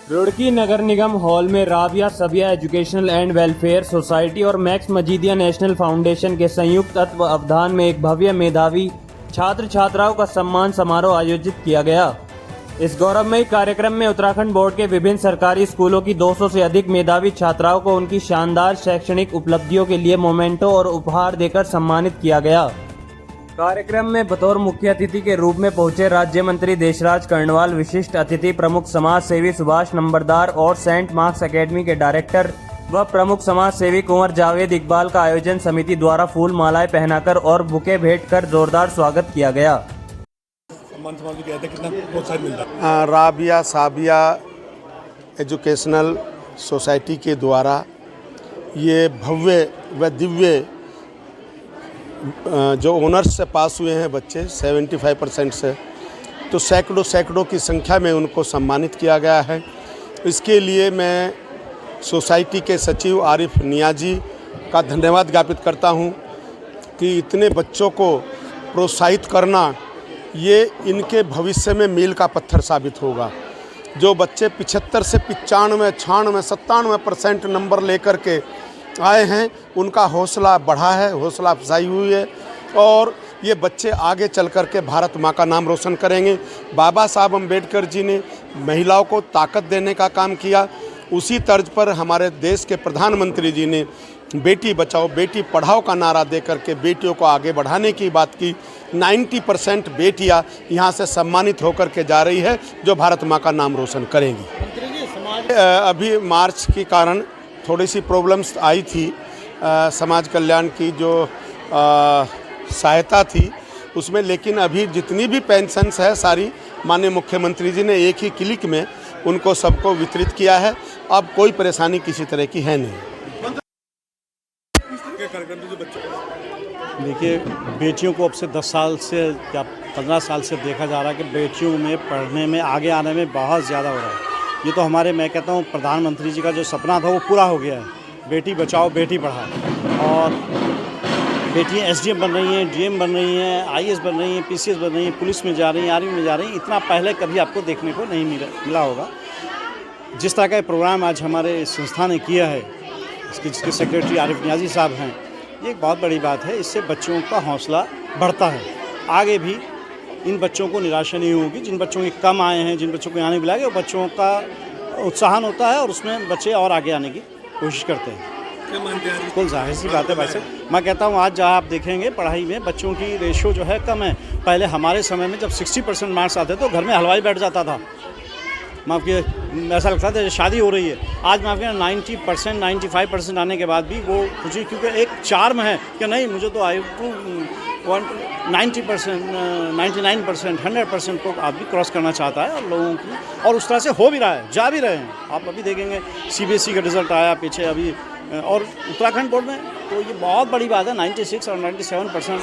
रुड़की नगर निगम hall में राबिया सबिया educational and welfare society और max Majidia national foundation के संयुक्त तत्वावधान में एक भव्य मेधावी छात्र छात्राओं का सम्मान समारोह आयोजित किया गया। इस गौरवमयी कार्यक्रम में उत्तराखंड बोर्ड के विभिन्न सरकारी स्कूलों की 200 से अधिक मेधावी छात्राओं को उनकी शानदार शैक्षणिक उपलब्धियों के लिए मोमेंटो और उपहार देकर सम्मानित किया गया। कार्यक्रम में बतौर मुख्य अतिथि के रूप में पहुंचे राज्य मंत्री देशराज कर्णवाल, विशिष्ट अतिथि प्रमुख समाज सेवी सुभाष नंबरदार और सेंट मार्क्स एकेडमी के डायरेक्टर व प्रमुख समाज सेवी कुंवर जावेद इकबाल का आयोजन समिति द्वारा फूल मालाएं पहनाकर और बुके भेंट कर जोरदार स्वागत किया गया। राबिया साबिया एजुकेशनल सोसाइटी के द्वारा ये भव्य व दिव्य जो ऑनर्स से पास हुए हैं बच्चे 75% से, तो सैकड़ों की संख्या में उनको सम्मानित किया गया है। इसके लिए मैं सोसाइटी के सचिव आरिफ नियाजी का धन्यवाद ज्ञापित करता हूं कि इतने बच्चों को प्रोत्साहित करना ये इनके भविष्य में मील का पत्थर साबित होगा। जो बच्चे 75 से 95, 96, 97% नंबर लेकर के आए हैं, उनका हौसला बढ़ा है, हौसला अफजाई हुई है और ये बच्चे आगे चल कर के भारत माँ का नाम रोशन करेंगे। बाबा साहब अम्बेडकर जी ने महिलाओं को ताकत देने का काम किया, उसी तर्ज पर हमारे देश के प्रधानमंत्री जी ने बेटी बचाओ बेटी पढ़ाओ का नारा दे करके बेटियों को आगे बढ़ाने की बात की। 90% बेटियां यहाँ से सम्मानित होकर के जा रही है, जो भारत माँ का नाम रोशन करेंगी। अभी मार्च के कारण थोड़ी सी प्रॉब्लम्स आई थी, समाज कल्याण की जो सहायता थी उसमें, लेकिन अभी जितनी भी पेंशन्स है सारी माननीय मुख्यमंत्री जी ने एक ही क्लिक में उनको सबको वितरित किया है। अब कोई परेशानी किसी तरह की है नहीं। देखिए, बेटियों को अब से 10 साल से या 15 साल से देखा जा रहा है कि बेटियों में पढ़ने में आगे आने में बहुत ज़्यादा हो रहा है। ये तो हमारे, मैं कहता हूँ, प्रधानमंत्री जी का जो सपना था वो पूरा हो गया है। बेटी बचाओ बेटी पढ़ाओ, और बेटियाँ एसडीएम बन रही हैं, डीएम बन रही हैं, आईएएस बन रही हैं, पीसीएस बन रही हैं, पुलिस में जा रही हैं, आर्मी में जा रही हैं। इतना पहले कभी आपको देखने को नहीं मिला होगा। जिस तरह का प्रोग्राम आज हमारे संस्था ने किया है, जिसके सेक्रेटरी आरिफ नियाजी साहब हैं, ये एक बहुत बड़ी बात है। इससे बच्चों का हौसला बढ़ता है। आगे भी इन बच्चों को निराशा नहीं होगी। जिन बच्चों के कम आए हैं, जिन बच्चों को यहाँ नहीं मिला गया, वो बच्चों का उत्साहन होता है और उसमें बच्चे और आगे आने की कोशिश करते हैं। बिल्कुल जाहिर सी बात है। वैसे मैं कहता हूँ, आज जहाँ आप देखेंगे पढ़ाई में बच्चों की रेशो जो है कम है। पहले हमारे समय में जब 60% मार्क्स आते तो घर में हलवाई बैठ जाता था। माफ़ किए, ऐसा लगता था शादी हो रही है। आज माफ़ किया 90%, 95% आने के बाद भी वो खुशी, क्योंकि एक चार्म है कि नहीं, मुझे तो 90%, 99%, 100% को आदमी क्रॉस करना चाहता है और लोगों की, और उस तरह से हो भी रहा है, जा भी रहे हैं। आप अभी देखेंगे सीबीएसई का रिज़ल्ट आया पीछे अभी, और उत्तराखंड बोर्ड में, तो ये बहुत बड़ी बात है। 96 और 97%।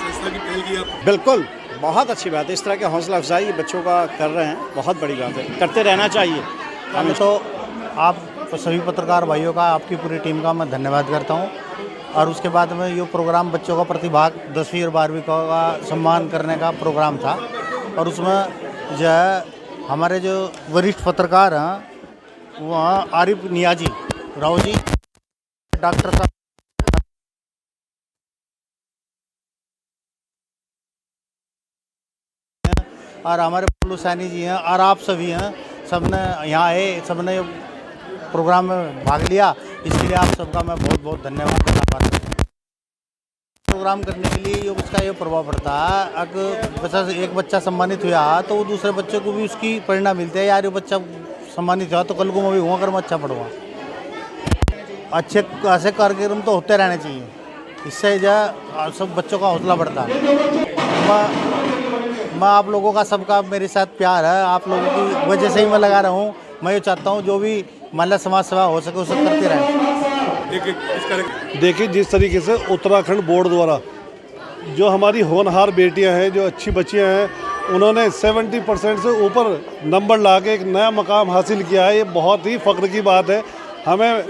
बिल्कुल, बहुत अच्छी बात है। इस तरह के हौसला अफजाई बच्चों का कर रहे हैं, बहुत बड़ी बात है, करते रहना चाहिए। हमें तो आप सभी पत्रकार भाइयों का, आपकी पूरी टीम का मैं धन्यवाद करता हूं। और उसके बाद में ये प्रोग्राम बच्चों का प्रतिभाग 10वीं और 12वीं का सम्मान करने का प्रोग्राम था, और उसमें जो है हमारे जो वरिष्ठ पत्रकार हैं वहाँ आरिफ नियाजी राव जी, डॉक्टर साहब, और हमारे पल्लू सैनी जी हैं, और आप सभी हैं, सबने यहाँ आए, सबने प्रोग्राम में भाग लिया। इसके लिए आप सबका मैं बहुत बहुत धन्यवाद करता हूँ। प्रोग्राम करने के लिए उसका ये प्रभाव पड़ता है, अगर एक बच्चा सम्मानित हुआ तो वो दूसरे बच्चे को भी उसकी प्रेरणा मिलती है, यार ये बच्चा सम्मानित हुआ तो कल को मैं भी हुआ कर मैं अच्छा पढ़ूँगा। अच्छे ऐसे कार्यक्रम तो होते रहने चाहिए, इससे जो सब बच्चों का हौसला बढ़ता है। मैं आप लोगों का सबका मेरे साथ प्यार है, आप लोगों की वजह से ही मैं लगा रहा हूँ। मैं ये चाहता हूँ जो भी महिला समाज सेवा हो सके उसे करते रहें। देखिए, जिस तरीके से उत्तराखंड बोर्ड द्वारा जो हमारी होनहार बेटियां हैं, जो अच्छी बच्चियां हैं, उन्होंने 70% से ऊपर नंबर ला के एक नया मकाम हासिल किया है। ये बहुत ही फ़ख्र की बात है। हमें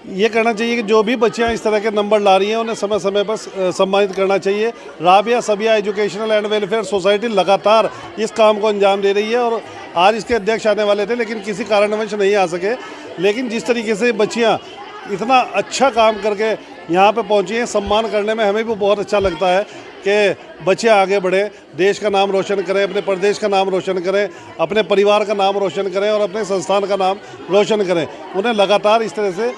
ये करना चाहिए कि जो भी बच्चियां इस तरह के नंबर ला रही हैं उन्हें समय समय पर सम्मानित करना चाहिए। राबिया सबिया एजुकेशनल एंड वेलफेयर सोसाइटी लगातार इस काम को अंजाम दे रही है और आज इसके अध्यक्ष आने वाले थे लेकिन किसी कारणवश नहीं आ सके। लेकिन जिस तरीके से बच्चियाँ इतना अच्छा काम करके यहाँ पे पहुँची हैं, सम्मान करने में हमें भी बहुत अच्छा लगता है कि बच्चे आगे बढ़ें, देश का नाम रोशन करें, अपने प्रदेश का नाम रोशन करें, अपने परिवार का नाम रोशन करें और अपने संस्थान का नाम रोशन करें। उन्हें लगातार इस तरह से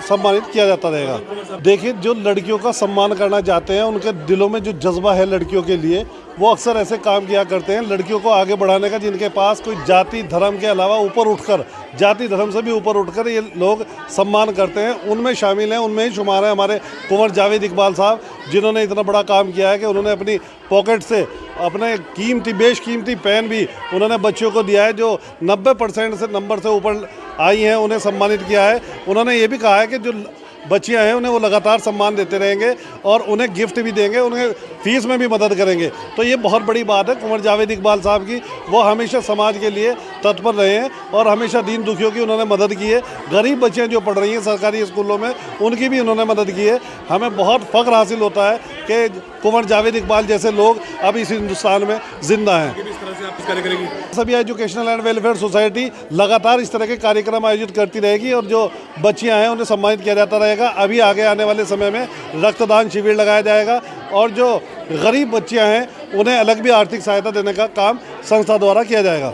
सम्मानित किया जाता रहेगा। देखिए, जो लड़कियों का सम्मान करना चाहते हैं, उनके दिलों में जो जज्बा है लड़कियों के लिए, वो अक्सर ऐसे काम किया करते हैं लड़कियों को आगे बढ़ाने का, जिनके पास कोई जाति धर्म के अलावा ऊपर उठकर, जाति धर्म से भी ऊपर उठकर ये लोग सम्मान करते हैं। उनमें शामिल हैं, उनमें ही शुमार हैं हमारे कुंवर जावेद इकबाल साहब, जिन्होंने इतना बड़ा काम किया है कि उन्होंने अपनी पॉकेट से अपने बेशकीमती पेन भी उन्होंने बच्चों को दिया है जो 90% से नंबर से ऊपर आई हैं, उन्हें सम्मानित किया है। उन्होंने ये भी कहा है कि जो बच्चियां हैं उन्हें वो लगातार सम्मान देते रहेंगे और उन्हें गिफ्ट भी देंगे, उन्हें फीस में भी मदद करेंगे। तो ये बहुत बड़ी बात है कुंवर जावेद इकबाल साहब की। वो हमेशा समाज के लिए तत्पर रहे हैं और हमेशा दीन दुखियों की उन्होंने मदद की है। गरीब बच्चियाँ जो पढ़ रही हैं सरकारी स्कूलों में, उनकी भी उन्होंने मदद की है। हमें बहुत फ़ख्र हासिल होता है कि कुंवर जावेद इकबाल जैसे लोग अब इस हिंदुस्तान में जिंदा हैं। सभी एजुकेशनल एंड वेलफेयर सोसाइटी लगातार इस तरह के कार्यक्रम आयोजित करती रहेगी और जो बच्चियां हैं उन्हें सम्मानित किया जाता रहेगा। अभी आगे आने वाले समय में रक्तदान शिविर लगाया जाएगा और जो गरीब बच्चियां हैं उन्हें अलग भी आर्थिक सहायता देने का काम संस्था द्वारा किया जाएगा।